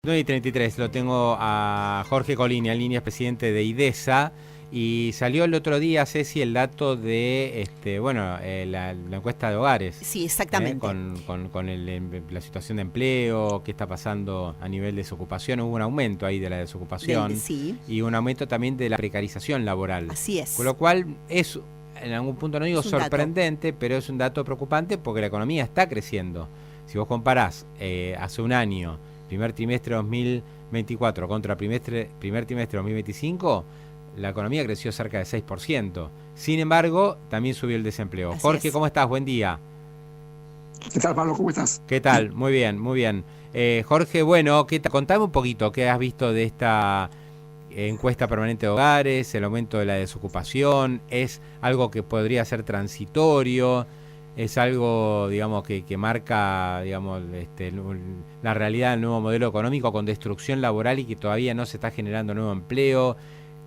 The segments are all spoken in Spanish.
9:33 lo tengo a Jorge Colini, en línea, es presidente de IDESA, y salió el otro día, Ceci, el dato de la encuesta de hogares, Sí, exactamente. la situación de empleo, qué está pasando a nivel de desocupación. Hubo un aumento ahí de la desocupación Sí, y un aumento también de la precarización laboral. así es. Con lo cual es, en algún punto, no digo sorprendente, pero es un dato preocupante porque la economía está creciendo. Si vos comparás hace un año, primer trimestre 2024 contra primer trimestre 2025, la economía creció cerca de 6%. Sin embargo, también subió el desempleo. Así Jorge, es. ¿cómo estás? Buen día. ¿Qué tal, Pablo? ¿Cómo estás? ¿Qué tal? Muy bien, muy bien. Jorge, bueno, contame un poquito qué has visto de esta encuesta permanente de hogares, el aumento de la desocupación. ¿Es algo que podría ser transitorio? ¿Es algo, digamos, que marca, digamos, la realidad del nuevo modelo económico con destrucción laboral y que todavía no se está generando nuevo empleo?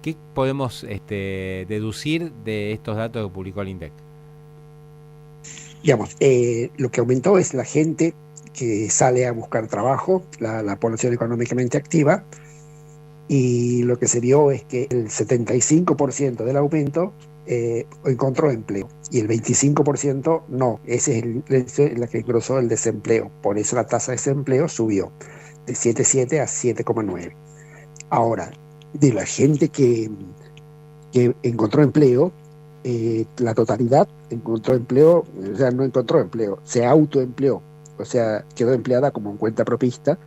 ¿Qué podemos deducir de estos datos que publicó el INDEC? Digamos, lo que aumentó es la gente que sale a buscar trabajo, la población económicamente activa, y lo que se vio es que el 75% del aumento encontró empleo y el 25% no. Esa es la que engrosó el desempleo. Por eso la tasa de desempleo subió de 7,7 a 7,9. Ahora, de la gente que encontró empleo, la totalidad encontró empleo, o sea, no encontró empleo, se autoempleó, o sea, quedó empleada como un cuentapropista,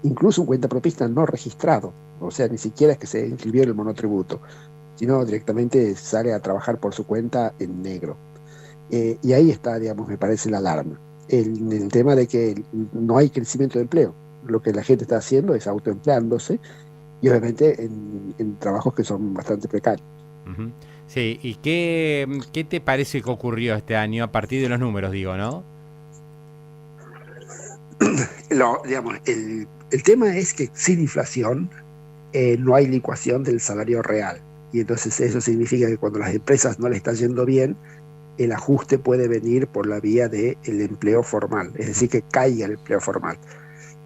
incluso un cuentapropista no registrado, o sea, ni siquiera es que se inscribió en el monotributo, sino directamente sale a trabajar por su cuenta en negro. Y ahí está, digamos, me parece la alarma. El tema de que no hay crecimiento de empleo. Lo que la gente está haciendo es autoempleándose y obviamente en trabajos que son bastante precarios. Uh-huh. Sí, ¿y qué te parece que ocurrió este año a partir de los números, digo, no? Digamos, el tema es que sin inflación no hay licuación del salario real. Y entonces eso significa que cuando las empresas no le están yendo bien, el ajuste puede venir por la vía del empleo formal, es decir, que caiga el empleo formal.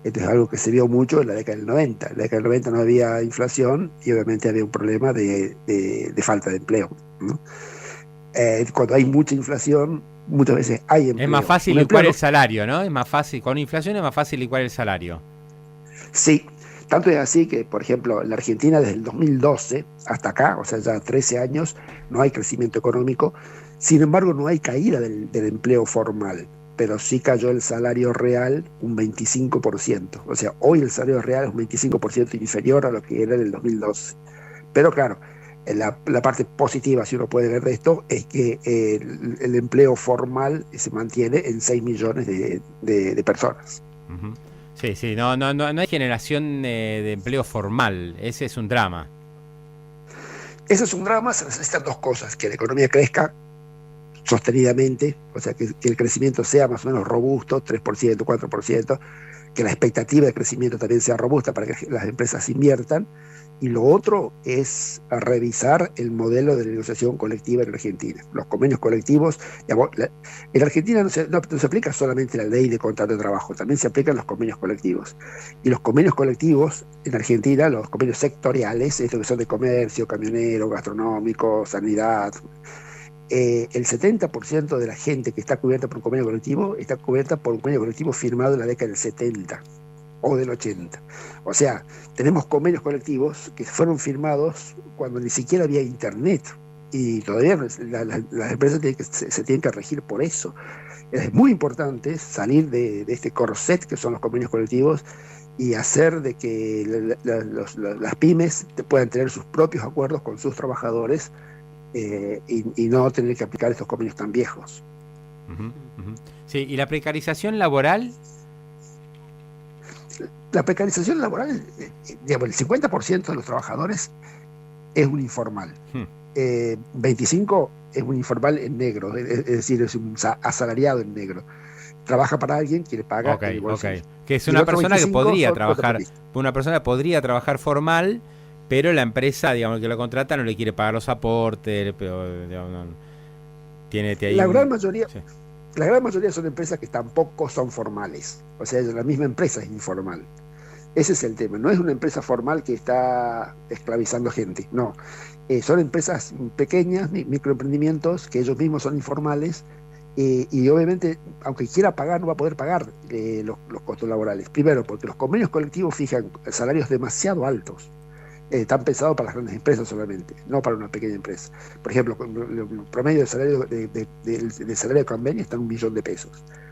Esto es algo que se vio mucho en la década del 90. En la década del 90 no había inflación y obviamente había un problema de falta de empleo, ¿no? Cuando hay mucha inflación, muchas veces hay empleo. Es más fácil licuar el salario, ¿no? Es más fácil, con inflación es más fácil licuar el salario. Sí, tanto es así que, por ejemplo, en la Argentina desde el 2012 hasta acá, o sea, ya 13 años, no hay crecimiento económico. Sin embargo, no hay caída del empleo formal, pero sí cayó el salario real un 25%. O sea, hoy el salario real es un 25% inferior a lo que era en el 2012. Pero claro, la parte positiva, si uno puede ver de esto, es que el empleo formal se mantiene en 6 millones de personas. Uh-huh. Sí, no hay generación de empleo formal. Ese es un drama. Ese es un drama. Se necesitan dos cosas: que la economía crezca sostenidamente, o sea, que el crecimiento sea más o menos robusto, 3%, 4%, que la expectativa de crecimiento también sea robusta para que las empresas inviertan. Y lo otro es revisar el modelo de negociación colectiva en Argentina. Los convenios colectivos, digamos, en Argentina no se aplica solamente la ley de contrato de trabajo, también se aplican los convenios colectivos. Y los convenios colectivos en Argentina, los convenios sectoriales, esto que son de comercio, camionero, gastronómico, sanidad, el 70% de la gente que está cubierta por un convenio colectivo está cubierta por un convenio colectivo firmado en la década del 70 o del 80. O sea, tenemos convenios colectivos que fueron firmados cuando ni siquiera había internet y todavía las empresas se tienen que regir por eso. Es muy importante salir de este corset que son los convenios colectivos y hacer de que las pymes puedan tener sus propios acuerdos con sus trabajadores y no tener que aplicar estos convenios tan viejos. Uh-huh, uh-huh. Sí, ¿y la precarización laboral? La precarización laboral, digamos, el 50% de los trabajadores es un informal. 25% es un informal en negro, es decir, es un asalariado en negro. Trabaja para alguien que le paga el bolsillo. Que es una persona que podría trabajar, formal, pero la empresa, digamos, que lo contrata no le quiere pagar los aportes, pero digamos, tiene ahí la gran mayoría. Sí. La gran mayoría son empresas que tampoco son formales, o sea, la misma empresa es informal. Ese es el tema. No es una empresa formal que está esclavizando gente, no. Son empresas pequeñas, microemprendimientos, que ellos mismos son informales, y obviamente, aunque quiera pagar, no va a poder pagar los costos laborales. Primero, porque los convenios colectivos fijan salarios demasiado altos. Están pensados para las grandes empresas solamente, no para una pequeña empresa. Por ejemplo, el promedio de salario del salario de convenio está en $1.000.000,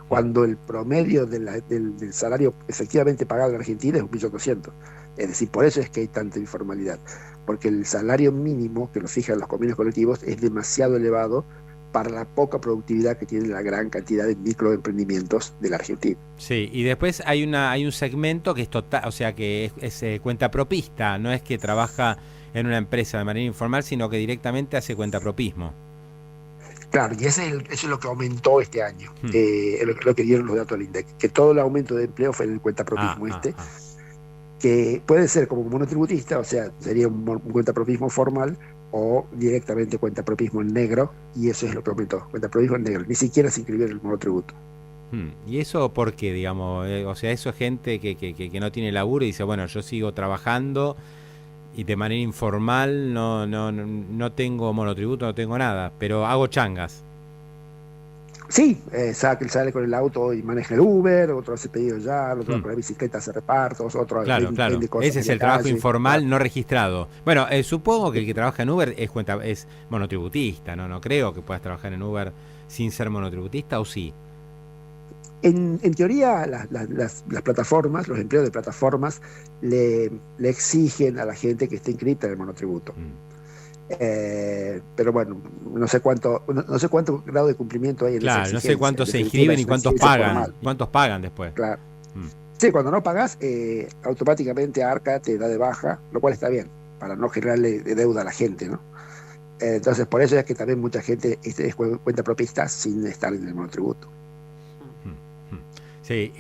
cuando el promedio del salario efectivamente pagado en Argentina es 1.200.000. Es decir, por eso es que hay tanta informalidad, porque el salario mínimo que lo fijan los convenios colectivos es demasiado elevado para la poca productividad que tiene la gran cantidad de microemprendimientos de la Argentina. Sí, y después hay un segmento que es total, o sea que es cuentapropista, no es que trabaja en una empresa de manera informal, sino que directamente hace cuentapropismo. Claro, y eso es lo que aumentó este año, lo que dieron los datos del INDEC, que todo el aumento de empleo fue en el cuentapropismo que puede ser como monotributista, o sea, sería un cuentapropismo formal, o directamente cuentapropismo en negro, y eso es lo que aumentó, cuentapropismo en negro, ni siquiera se inscribió en el monotributo. ¿Y eso por qué, digamos? O sea, eso es gente que no tiene laburo y dice, bueno, yo sigo trabajando y de manera informal no tengo monotributo, no tengo nada, pero hago changas. Sí, sale con el auto y maneja el Uber, otro hace pedido ya, otro con la bicicleta hace repartos, otro vende cosas. Ese es el trabajo informal no registrado. Bueno, supongo que el que trabaja en Uber es monotributista, ¿no? No creo que puedas trabajar en Uber sin ser monotributista, ¿o sí? En teoría, las plataformas, los empleos de plataformas, le exigen a la gente que esté inscrita en el monotributo. Pero bueno, no sé cuánto grado de cumplimiento hay en esa exigencia. No sé cuántos se inscriben y cuántos pagan. ¿Cuántos pagan después? Claro. Sí, cuando no pagas, automáticamente ARCA te da de baja, lo cual está bien, para no generarle deuda a la gente, ¿no? Entonces, por eso es que también mucha gente es cuentapropista sin estar en el monotributo. Sí,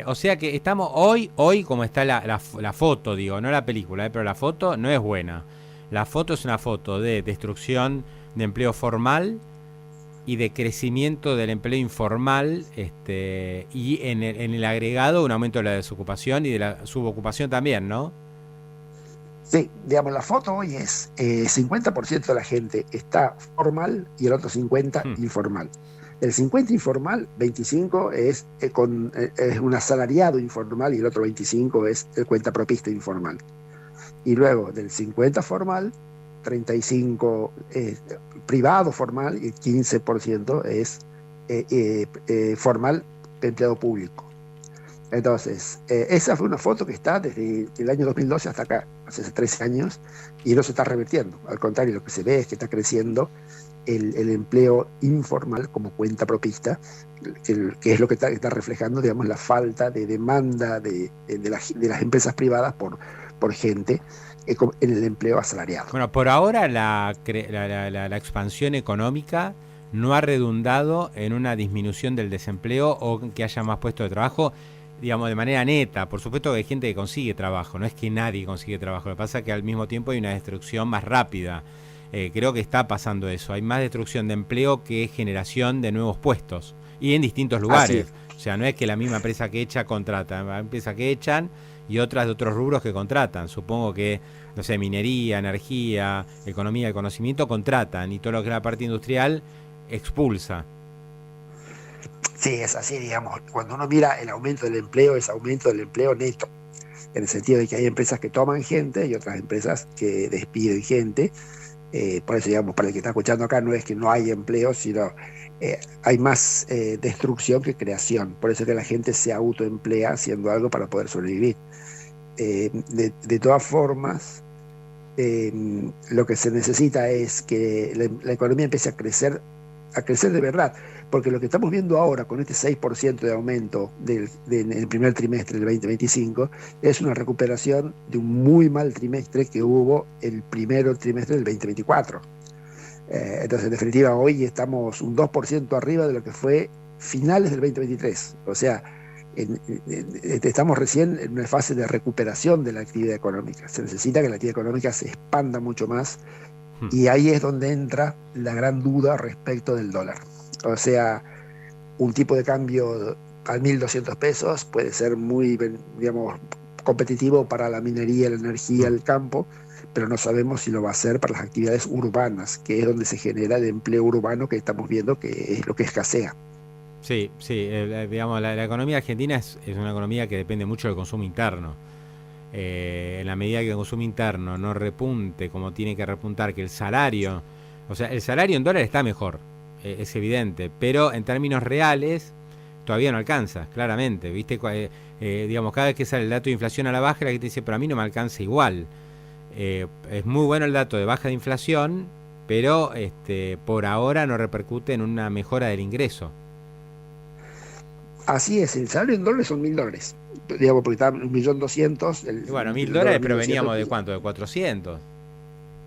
o sea que estamos hoy como está la foto, digo, no la película, pero la foto no es buena. La foto es una foto de destrucción de empleo formal y de crecimiento del empleo informal, y en el agregado un aumento de la desocupación y de la subocupación también, ¿no? Sí, digamos, la foto hoy es 50% de la gente está formal y el otro 50% informal. El 50% informal, 25% es un asalariado informal y el otro 25% es el cuentapropista informal. Y luego del 50% formal, 35% es privado formal y 15% es formal empleado público. Entonces, esa fue una foto que está desde el año 2012 hasta acá, hace 13 años, y no se está revirtiendo. Al contrario, lo que se ve es que está creciendo el empleo informal como cuentapropista, que es lo que está reflejando, digamos, la falta de demanda de las empresas privadas por gente en el empleo asalariado. Bueno, por ahora la expansión económica no ha redundado en una disminución del desempleo o que haya más puestos de trabajo, digamos, de manera neta. Por supuesto que hay gente que consigue trabajo, no es que nadie consigue trabajo, lo que pasa es que al mismo tiempo hay una destrucción más rápida. Creo que está pasando eso, hay más destrucción de empleo que generación de nuevos puestos, y en distintos lugares. O sea, no es que la misma empresa que echa contrata, hay empresas que echan y otras de otros rubros que contratan. Supongo que, no sé, minería, energía, economía del conocimiento contratan, y todo lo que es la parte industrial expulsa. Sí, es así, digamos. Cuando uno mira el aumento del empleo, es aumento del empleo neto, en el sentido de que hay empresas que toman gente y otras empresas que despiden gente. Por eso, digamos, para el que está escuchando acá, no es que no hay empleo, sino hay más destrucción que creación. Por eso es que la gente se autoemplea haciendo algo para poder sobrevivir. De todas formas, lo que se necesita es que la economía empiece a crecer de verdad, porque lo que estamos viendo ahora con este 6% de aumento en el primer trimestre del 2025 es una recuperación de un muy mal trimestre que hubo el primer trimestre del 2024. Entonces, en definitiva, hoy estamos un 2% arriba de lo que fue finales del 2023. O sea, estamos recién en una fase de recuperación de la actividad económica. Se necesita que la actividad económica se expanda mucho más, y ahí es donde entra la gran duda respecto del dólar. O sea, un tipo de cambio a 1.200 pesos puede ser muy, digamos, competitivo para la minería, la energía, el campo, pero no sabemos si lo va a hacer para las actividades urbanas, que es donde se genera el empleo urbano que estamos viendo que es lo que escasea. Sí, sí, digamos, la economía argentina es una economía que depende mucho del consumo interno. En la medida que el consumo interno no repunte como tiene que repuntar, que el salario, o sea, el salario en dólares está mejor, es evidente, pero en términos reales todavía no alcanza, claramente, ¿viste? Digamos, cada vez que sale el dato de inflación a la baja, la gente dice, pero a mí no me alcanza igual. Es muy bueno el dato de baja de inflación, pero por ahora no repercute en una mejora del ingreso. Así es, el salario en dólares son $1.000, digamos, porque está 1.200.000. Y bueno, $1.000, pero veníamos de ¿cuánto? De 400.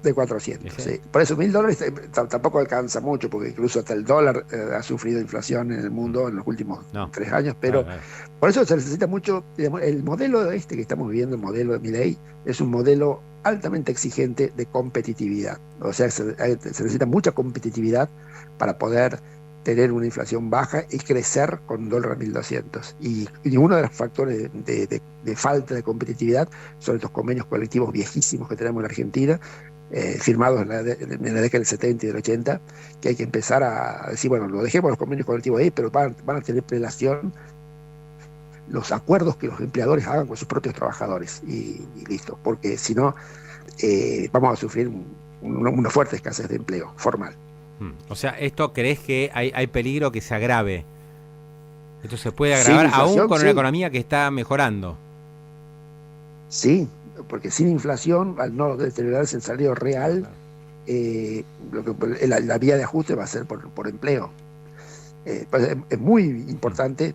De 400, Sí. sí. Por eso $1.000 tampoco alcanza mucho, porque incluso hasta el dólar ha sufrido inflación en el mundo en los últimos 3 años, pero por eso se necesita mucho, digamos, el modelo que estamos viviendo, el modelo de Milei, es un modelo altamente exigente de competitividad. O sea, se necesita mucha competitividad para poder tener una inflación baja y crecer con un dólar a 1.200. Y uno de los factores de falta de competitividad son estos convenios colectivos viejísimos que tenemos en Argentina, firmados en la década del 70 y del 80, que hay que empezar a decir, bueno, lo dejemos los convenios colectivos ahí, pero van a tener prelación los acuerdos que los empleadores hagan con sus propios trabajadores y listo, porque si no vamos a sufrir una fuerte escasez de empleo formal. O sea, ¿esto crees que hay peligro que se agrave? ¿Esto se puede agravar aún con una economía que está mejorando? Sí, porque sin inflación, al no deteriorarse el salario real, la vía de ajuste va a ser por empleo. Es muy importante.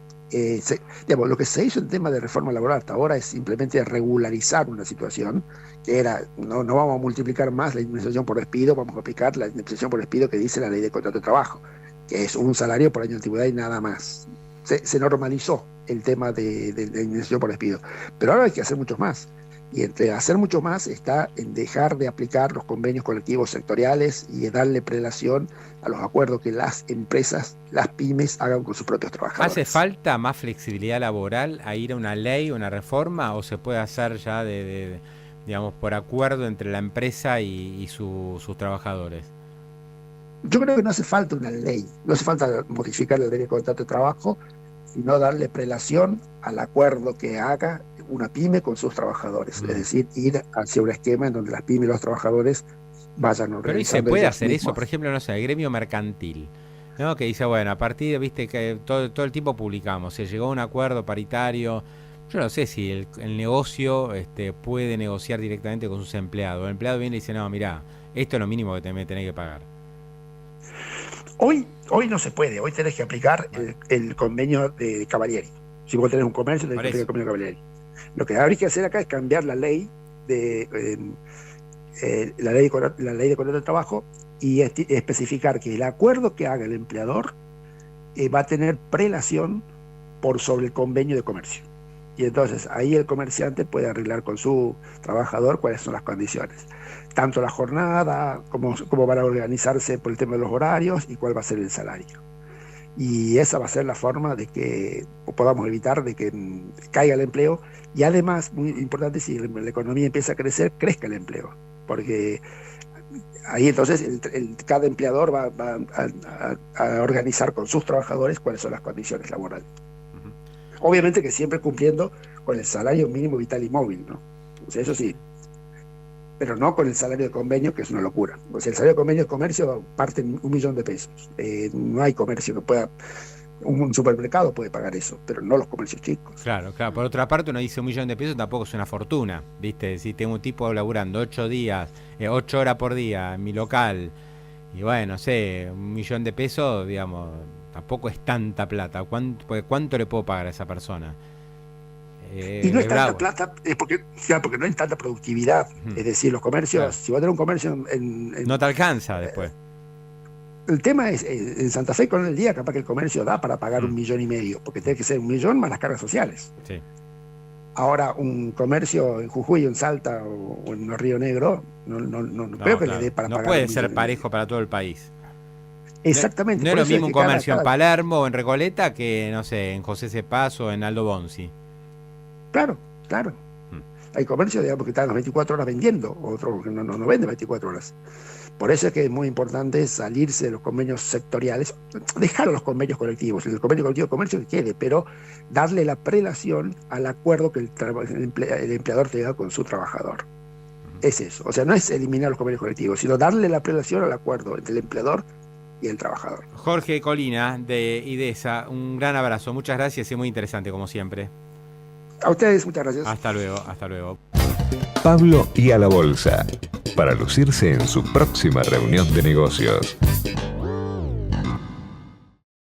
Digamos, lo que se hizo en tema de reforma laboral hasta ahora es simplemente regularizar una situación que era, no vamos a multiplicar más la indemnización por despido, vamos a aplicar la indemnización por despido que dice la ley de contrato de trabajo, que es un salario por año de antigüedad y nada más. Se normalizó el tema de indemnización por despido, pero ahora hay que hacer mucho más. Y entre hacer mucho más está en dejar de aplicar los convenios colectivos sectoriales y darle prelación a los acuerdos que las empresas, las pymes, hagan con sus propios trabajadores. ¿Hace falta más flexibilidad laboral a ir a una ley, una reforma, o se puede hacer ya digamos, por acuerdo entre la empresa y sus trabajadores? Yo creo que no hace falta una ley, no hace falta modificar la ley de contrato de trabajo, sino darle prelación al acuerdo que haga una pyme con sus trabajadores, es decir, ir hacia un esquema en donde las pymes y los trabajadores vayan organizando. Pero ¿y se puede hacer eso? Por ejemplo, no sé, el gremio mercantil, ¿no? Que dice, bueno, a partir de, viste, que todo el tiempo publicamos, se llegó a un acuerdo paritario. Yo no sé si el negocio puede negociar directamente con sus empleados. El empleado viene y dice, no, mirá, esto es lo mínimo que me tenés que pagar. Hoy no se puede, hoy tenés que aplicar el convenio de Cavalieri. Si vos tenés un comercio, tenés que aplicar el convenio de Cavalieri. Lo que habría que hacer acá es cambiar la ley la ley de contrato de trabajo y especificar que el acuerdo que haga el empleador va a tener prelación por sobre el convenio de comercio. Y entonces ahí el comerciante puede arreglar con su trabajador cuáles son las condiciones, tanto la jornada, cómo van a organizarse por el tema de los horarios y cuál va a ser el salario. Y esa va a ser la forma de que podamos evitar de que caiga el empleo y además, muy importante, si la economía empieza a crecer, crezca el empleo, porque ahí entonces cada empleador va a organizar con sus trabajadores cuáles son las condiciones laborales. Obviamente que siempre cumpliendo con el salario mínimo vital y móvil, ¿no? O sea, eso sí, pero no con el salario de convenio, que es una locura. O sea, el salario de convenio de comercio parte en $1.000.000. No hay comercio que pueda, un supermercado puede pagar eso, pero no los comercios chicos. Claro. Por otra parte, uno dice $1.000.000 tampoco es una fortuna, ¿viste? Si tengo un tipo laburando 8 horas por día en mi local, y bueno, no sé, $1.000.000, digamos, tampoco es tanta plata. ¿Cuánto le puedo pagar a esa persona? Y no es tanta plata, porque no hay tanta productividad. Es decir, los comercios, claro, si vos tenés un comercio no te alcanza después. El tema es, en Santa Fe con el día, capaz que el comercio da para pagar $1.5 millones, porque tiene que ser $1 millón más las cargas sociales. Sí. Ahora, un comercio en Jujuy, en Salta o en Río Negro, no creo que le dé para pagar. No puede ser parejo para todo el país. Exactamente. No es lo mismo un comercio en Palermo o en Recoleta que, no sé, en José Cepaz o en Aldo Bonzi. Claro. Hay comercios, digamos, que están las 24 horas vendiendo, otros que no venden 24 horas. Por eso es que es muy importante salirse de los convenios sectoriales, dejar los convenios colectivos, el convenio colectivo de comercio que quede, pero darle la prelación al acuerdo que el empleador tenga con su trabajador. Es eso, o sea, no es eliminar los convenios colectivos, sino darle la prelación al acuerdo entre el empleador y el trabajador. Jorge Colina, de IDESA, un gran abrazo, muchas gracias y muy interesante como siempre. A ustedes, muchas gracias. Hasta luego, hasta luego. Pablo y a la bolsa, para lucirse en su próxima reunión de negocios.